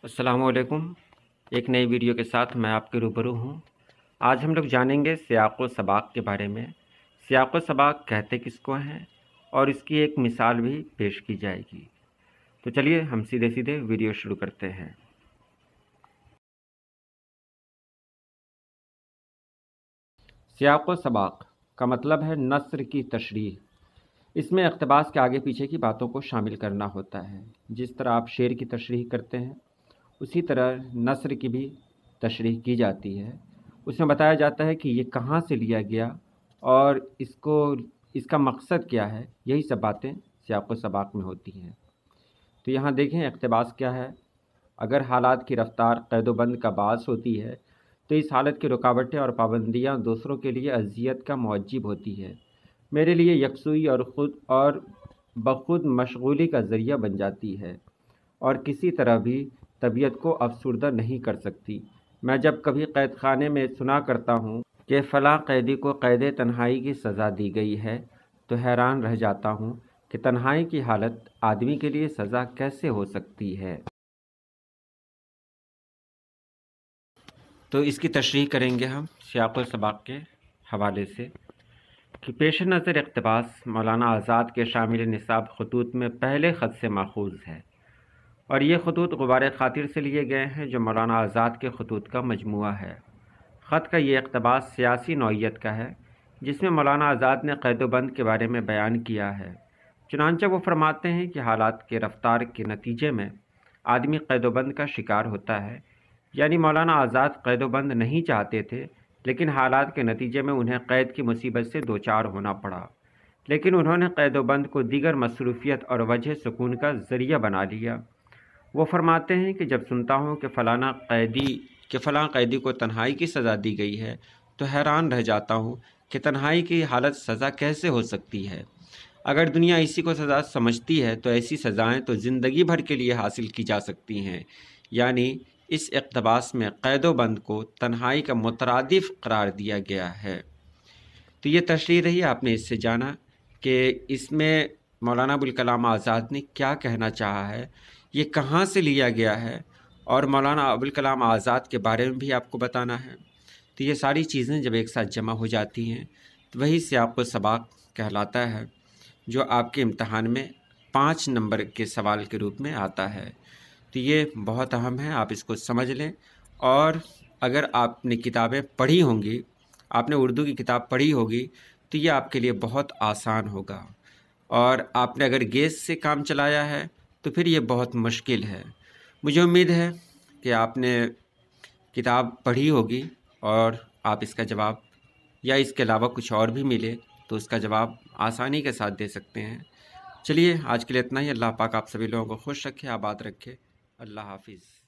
अस्सलाम वालेकुम। एक नई वीडियो के साथ मैं आपके रूबरू हूँ। आज हम लोग जानेंगे सियाक़ व सबाक़ के बारे में। सियाक़ व सबाक़ कहते किसको हैं और इसकी एक मिसाल भी पेश की जाएगी। तो चलिए हम सीधे सीधे वीडियो शुरू करते हैं। सियाक़ व सबाक़ का मतलब है नस्र की तशरीह। इसमें इक़्तिबास के आगे पीछे की बातों को शामिल करना होता है। जिस तरह आप शेर की तशरीह करते हैं उसी तरह नस्र की भी तशरीह की जाती है। उसमें बताया जाता है कि ये कहाँ से लिया गया और इसका मकसद क्या है। यही सब बातें सियाक़ व सबाक़ में होती हैं। तो यहाँ देखें इक़्तिबास क्या है। अगर हालात की रफ़्तार क़ैद-ओ-बंद का बाअस होती है तो इस हालत की रुकावटें और पाबंदियाँ दूसरों के लिए अज़ियत का मौजिब होती है, मेरे लिए यकसुई और बख़ुद मशगूली का ज़रिया बन जाती है और किसी तरह भी तबीयत को अफसुर्दा नहीं कर सकती। मैं जब कभी क़ैद खाने में सुना करता हूँ कि फ़लाँ क़ैदी को क़ैद तन्हाई की सज़ा दी गई है तो हैरान रह जाता हूँ कि तन्हाई की हालत आदमी के लिए सज़ा कैसे हो सकती है। तो इसकी तशरीह करेंगे हम सियाक़ व सबाक़ के हवाले से कि पेश नज़र इक़्तिबास मौलाना आज़ाद के शामिल निसाब ख़ुतूत में पहले ख़त से माख़ूज़ है और ये ख़ुतूत ग़ुबार ख़ातिर से लिए गए हैं जो मौलाना आज़ाद के ख़ुतूत का मजमूआ है। ख़त का ये इक़्तिबास सियासी नौइयत का है जिसमें मौलाना आज़ाद ने क़ैद-ओ-बंद के बारे में बयान किया है। चुनांचे वो फरमाते हैं कि हालात के रफ़्तार के नतीजे में आदमी क़ैद-ओ-बंद का शिकार होता है। यानी मौलाना आज़ाद क़ैद-ओ-बंद नहीं चाहते थे, लेकिन हालात के नतीजे में उन्हें क़ैद की मुसीबत से दो चार होना पड़ा। लेकिन उन्होंने क़ैद-ओ-बंद को दीगर मसरूफ़ियत और वजह सुकून का ज़रिया बना लिया। वो फरमाते हैं कि जब सुनता हूँ कि फ़लाँ क़ैदी को तन्हाई की सज़ा दी गई है तो हैरान रह जाता हूँ कि तन्हाई की हालत सज़ा कैसे हो सकती है। अगर दुनिया इसी को सज़ा समझती है तो ऐसी सज़ाएँ तो ज़िंदगी भर के लिए हासिल की जा सकती हैं। यानी इस इक़्तिबास में क़ैद-ओ-बंद को तन्हाई का मुतरादिफ़ करार दिया गया है। तो ये तशरीह रही, आपने इससे जाना कि इसमें मौलाना अबुल कलाम आज़ाद ने क्या कहना चाहा है, ये कहाँ से लिया गया है और मौलाना अबुल कलाम आज़ाद के बारे में भी आपको बताना है। तो ये सारी चीज़ें जब एक साथ जमा हो जाती हैं तो वही सियाक़ व सबाक़ कहलाता है, जो आपके इम्तहान में 5 नंबर के सवाल के रूप में आता है। तो ये बहुत अहम है, आप इसको समझ लें। और अगर आपने किताबें पढ़ी होंगी, आपने उर्दू की किताब पढ़ी होगी तो ये आपके लिए बहुत आसान होगा। और आपने अगर गेस से काम चलाया है तो फिर ये बहुत मुश्किल है। मुझे उम्मीद है कि आपने किताब पढ़ी होगी और आप इसका जवाब या इसके अलावा कुछ और भी मिले तो उसका जवाब आसानी के साथ दे सकते हैं। चलिए आज के लिए इतना ही। अल्लाह पाक आप सभी लोगों को खुश रखे, आबाद रखे। अल्लाह हाफिज़।